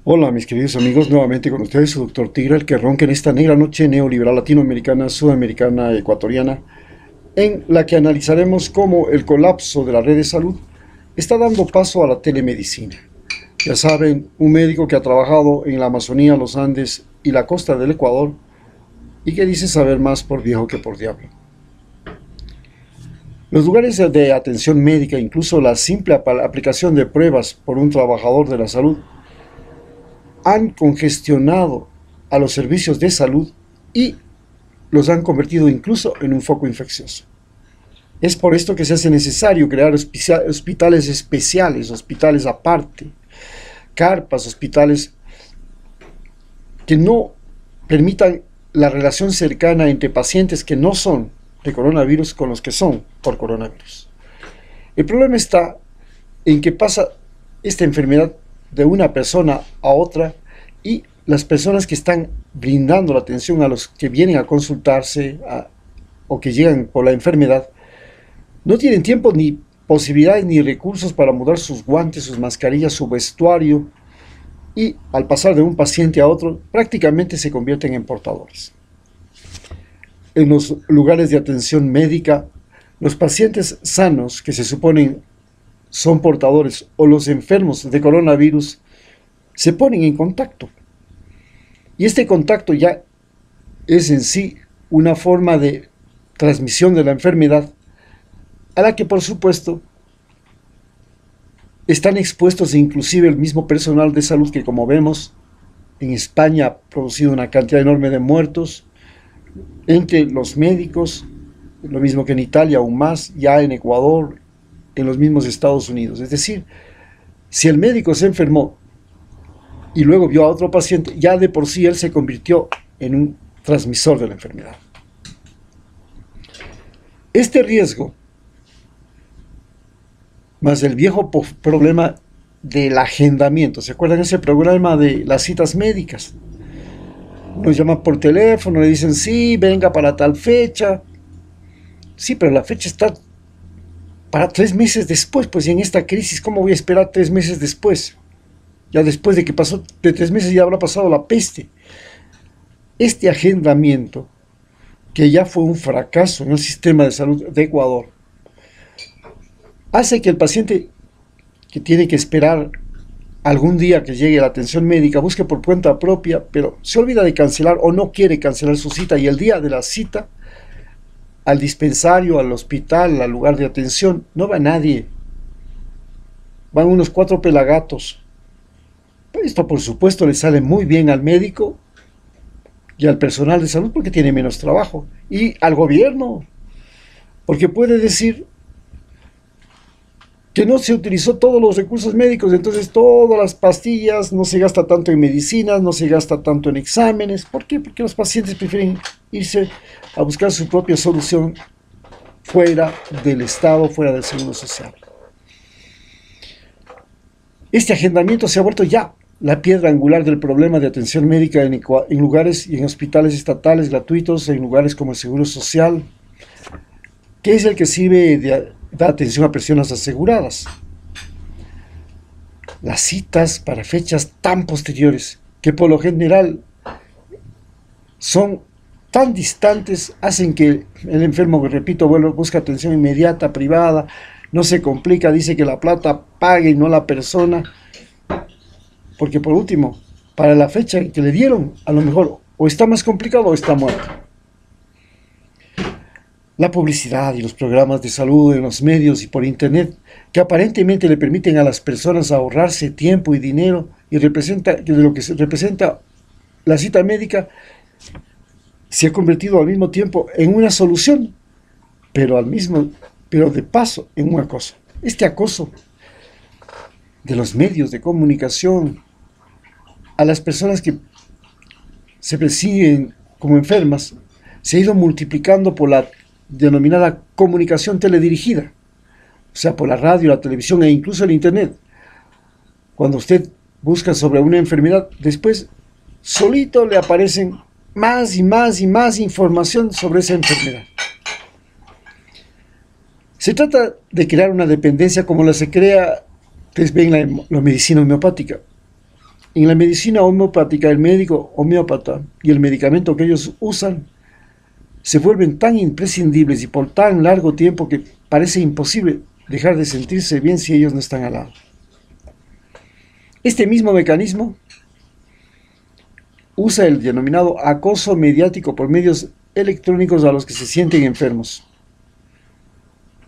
Hola mis queridos amigos, nuevamente con ustedes su doctor Tigre, el que ronca en esta negra noche neoliberal latinoamericana, sudamericana, ecuatoriana, en la que analizaremos cómo el colapso de la red de salud está dando paso a la telemedicina. Ya saben, un médico que ha trabajado en la Amazonía, los Andes y la costa del Ecuador y que dice saber más por viejo que por diablo. Los lugares de atención médica, incluso la simple aplicación de pruebas por un trabajador de la salud, han congestionado a los servicios de salud y los han convertido incluso en un foco infeccioso. Es por esto que se hace necesario crear hospitales especiales, hospitales aparte, carpas, hospitales que no permitan la relación cercana entre pacientes que no son de coronavirus con los que son por coronavirus. El problema está en que pasa esta enfermedad de una persona a otra y las personas que están brindando la atención a los que vienen a consultarse o que llegan por la enfermedad no tienen tiempo ni posibilidades ni recursos para mudar sus guantes, sus mascarillas, su vestuario y al pasar de un paciente a otro prácticamente se convierten en portadores. En los lugares de atención médica, los pacientes sanos que se suponen son portadores o los enfermos de coronavirus se ponen en contacto. Y este contacto ya es en sí una forma de transmisión de la enfermedad a la que por supuesto están expuestos inclusive el mismo personal de salud que, como vemos, en España ha producido una cantidad enorme de muertos entre los médicos, lo mismo que en Italia, aún más, ya en Ecuador, en los mismos Estados Unidos. Es decir, si el médico se enfermó y luego vio a otro paciente, ya de por sí él se convirtió en un transmisor de la enfermedad. Este riesgo, más el viejo problema del agendamiento, ¿se acuerdan ese programa de las citas médicas? Nos llaman por teléfono, le dicen, sí, venga para tal fecha. Sí, pero la fecha está para 3 meses después, pues y en esta crisis, ¿cómo voy a esperar 3 meses después? Ya después de que pasó de 3 meses ya habrá pasado la peste. Este agendamiento, que ya fue un fracaso en el sistema de salud de Ecuador, hace que el paciente que tiene que esperar algún día que llegue a la atención médica busque por cuenta propia, pero se olvida de cancelar o no quiere cancelar su cita y el día de la cita al dispensario, al hospital, al lugar de atención, no va nadie. Van unos 4 pelagatos. Esto por supuesto le sale muy bien al médico y al personal de salud porque tiene menos trabajo. Y al gobierno, porque puede decir que no se utilizó todos los recursos médicos, entonces todas las pastillas, no se gasta tanto en medicinas, no se gasta tanto en exámenes. ¿Por qué? Porque los pacientes prefieren irse a buscar su propia solución fuera del Estado, fuera del Seguro Social. Este agendamiento se ha vuelto ya la piedra angular del problema de atención médica en lugares y en hospitales estatales gratuitos, en lugares como el Seguro Social, que es el que sirve de atención a personas aseguradas. Las citas para fechas tan posteriores, que por lo general son tan distantes, hacen que el enfermo, repito, busca atención inmediata, privada, no se complica, dice que la plata pague y no la persona, porque por último, para la fecha que le dieron, a lo mejor o está más complicado o está muerto. La publicidad y los programas de salud en los medios y por internet, que aparentemente le permiten a las personas ahorrarse tiempo y dinero, y de lo que representa la cita médica, se ha convertido al mismo tiempo en una solución, pero de paso en un acoso. Este acoso de los medios de comunicación a las personas que se perciben como enfermas se ha ido multiplicando por la denominada comunicación teledirigida, o sea, por la radio, la televisión e incluso el internet. Cuando usted busca sobre una enfermedad, después solito le aparecen más y más y más información sobre esa enfermedad. Se trata de crear una dependencia como la se crea, ustedes ven la medicina homeopática. En la medicina homeopática, el médico homeópata y el medicamento que ellos usan se vuelven tan imprescindibles y por tan largo tiempo que parece imposible dejar de sentirse bien si ellos no están al lado. Este mismo mecanismo usa el denominado acoso mediático por medios electrónicos a los que se sienten enfermos.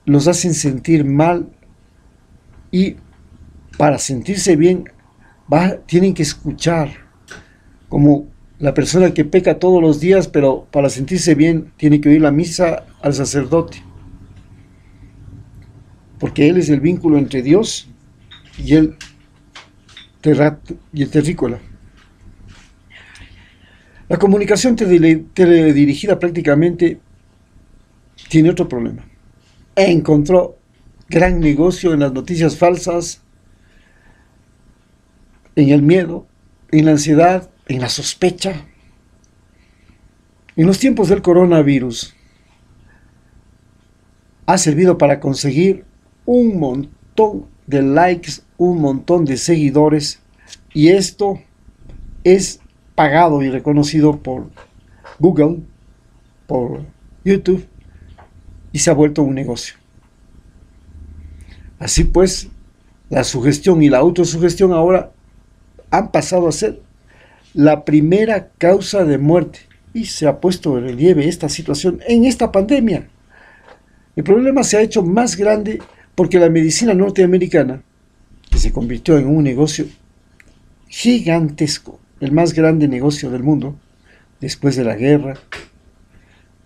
Los hacen sentir mal y para sentirse bien tienen que escuchar, como la persona que peca todos los días, pero para sentirse bien tiene que oír la misa al sacerdote, porque él es el vínculo entre Dios y el terrícola. La comunicación teledirigida prácticamente tiene otro problema. Encontró gran negocio en las noticias falsas, en el miedo, en la ansiedad, en la sospecha. En los tiempos del coronavirus ha servido para conseguir un montón de likes, un montón de seguidores, y esto es pagado y reconocido por Google, por YouTube, y se ha vuelto un negocio. Así pues, la sugestión y la autosugestión ahora han pasado a ser la primera causa de muerte, y se ha puesto en relieve esta situación en esta pandemia. El problema se ha hecho más grande porque la medicina norteamericana, que se convirtió en un negocio gigantesco, el más grande negocio del mundo, después de la guerra,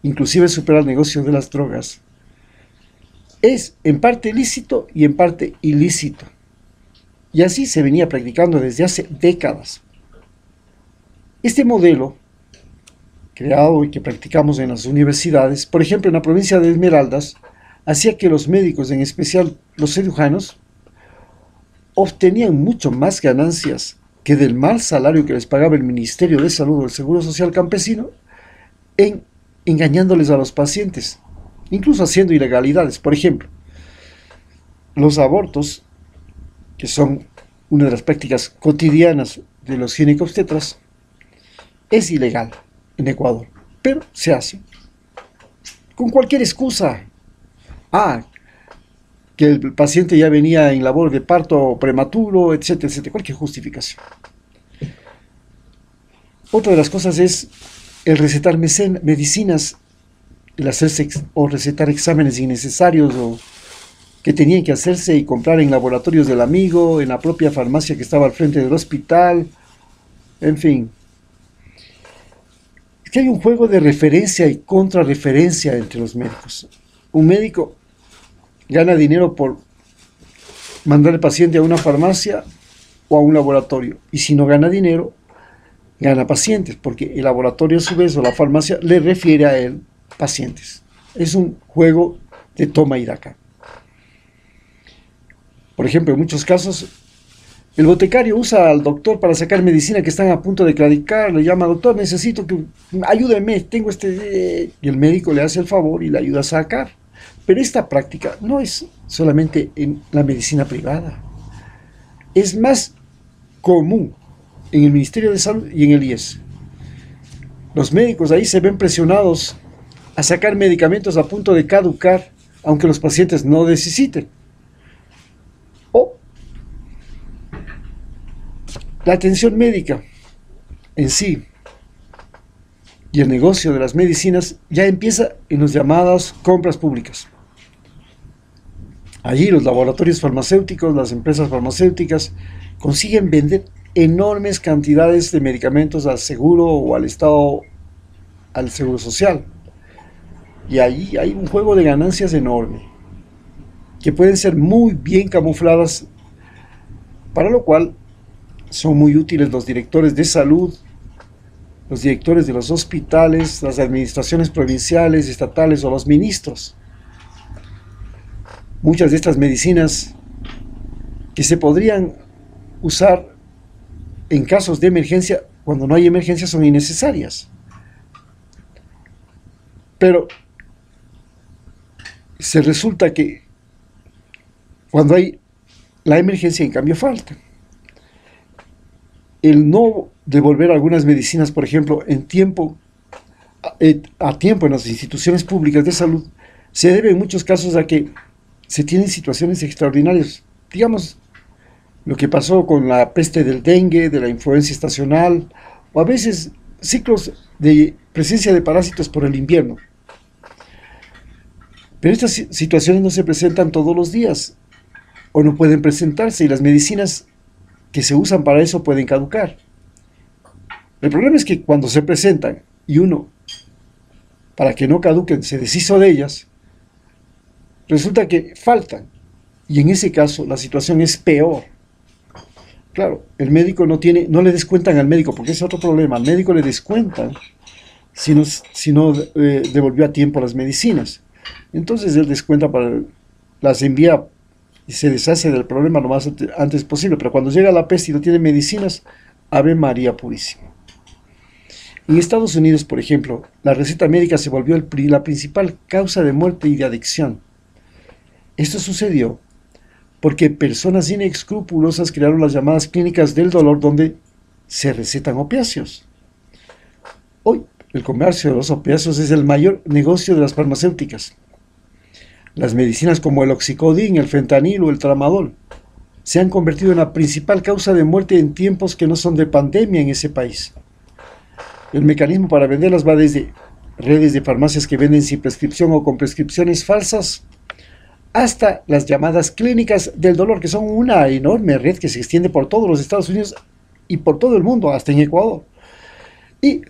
inclusive supera el negocio de las drogas, es en parte lícito y en parte ilícito. Y así se venía practicando desde hace décadas. Este modelo, creado y que practicamos en las universidades, por ejemplo en la provincia de Esmeraldas, hacía que los médicos, en especial los cirujanos, obtenían mucho más ganancias que del mal salario que les pagaba el Ministerio de Salud o el Seguro Social Campesino, engañándoles a los pacientes, incluso haciendo ilegalidades. Por ejemplo, los abortos, que son una de las prácticas cotidianas de los ginecobstetras, es ilegal en Ecuador, pero se hace con cualquier excusa. Que el paciente ya venía en labor de parto prematuro, etcétera, etcétera, cualquier justificación. Otra de las cosas es el recetar medicinas, el hacerse o recetar exámenes innecesarios o que tenían que hacerse y comprar en laboratorios del amigo, en la propia farmacia que estaba al frente del hospital, en fin. Es que hay un juego de referencia y contrarreferencia entre los médicos. Un médico gana dinero por mandar al paciente a una farmacia o a un laboratorio, y si no gana dinero, gana pacientes, porque el laboratorio a su vez o la farmacia le refiere a él pacientes. Es un juego de toma y daca. Por ejemplo, en muchos casos, el boticario usa al doctor para sacar medicina que están a punto de claudicar, le llama: doctor, necesito que ayúdeme, tengo y el médico le hace el favor y le ayuda a sacar. Pero esta práctica no es solamente en la medicina privada, es más común en el Ministerio de Salud y en el IES. Los médicos ahí se ven presionados a sacar medicamentos a punto de caducar, aunque los pacientes no necesiten. O la atención médica en sí y el negocio de las medicinas ya empieza en las llamadas compras públicas. Allí los laboratorios farmacéuticos, las empresas farmacéuticas consiguen vender enormes cantidades de medicamentos al seguro o al Estado, al Seguro Social. Y allí hay un juego de ganancias enorme, que pueden ser muy bien camufladas, para lo cual son muy útiles los directores de salud, los directores de los hospitales, las administraciones provinciales, estatales o los ministros. Muchas de estas medicinas que se podrían usar en casos de emergencia, cuando no hay emergencia, son innecesarias. Pero se resulta que cuando hay la emergencia, en cambio, falta. el no devolver algunas medicinas, por ejemplo, a tiempo en las instituciones públicas de salud, se debe en muchos casos a que se tienen situaciones extraordinarias. Digamos, lo que pasó con la peste del dengue, de la influenza estacional, o a veces ciclos de presencia de parásitos por el invierno. Pero estas situaciones no se presentan todos los días, o no pueden presentarse, y las medicinas que se usan para eso pueden caducar. El problema es que cuando se presentan y uno, para que no caduquen, se deshizo de ellas, resulta que faltan. Y en ese caso la situación es peor. Claro, el médico no le descuentan al médico, porque es otro problema. Al médico le descuentan si no devolvió a tiempo las medicinas. Entonces él descuenta las envía y se deshace del problema lo más antes posible. Pero cuando llega la peste y no tiene medicinas, Ave María Purísima. En Estados Unidos, por ejemplo, la receta médica se volvió la principal causa de muerte y de adicción. Esto sucedió porque personas inescrupulosas crearon las llamadas clínicas del dolor, donde se recetan opiáceos. Hoy, el comercio de los opiáceos es el mayor negocio de las farmacéuticas. Las medicinas como el oxicodín, el fentanilo, el tramadol se han convertido en la principal causa de muerte en tiempos que no son de pandemia en ese país. El mecanismo para venderlas va desde redes de farmacias que venden sin prescripción o con prescripciones falsas, hasta las llamadas clínicas del dolor, que son una enorme red que se extiende por todos los Estados Unidos y por todo el mundo, hasta en Ecuador. Y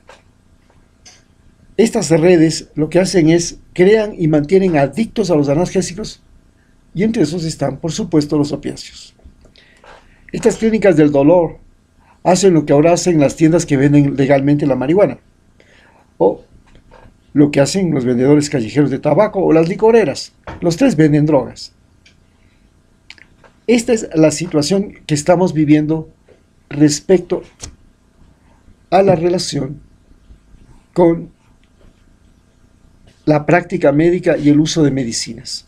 estas redes lo que hacen es crean y mantienen adictos a los analgésicos, y entre esos están, por supuesto, los opiáceos. Estas clínicas del dolor hacen lo que ahora hacen las tiendas que venden legalmente la marihuana, o lo que hacen los vendedores callejeros de tabaco o las licoreras. Los tres venden drogas. Esta es la situación que estamos viviendo respecto a la relación con la práctica médica y el uso de medicinas.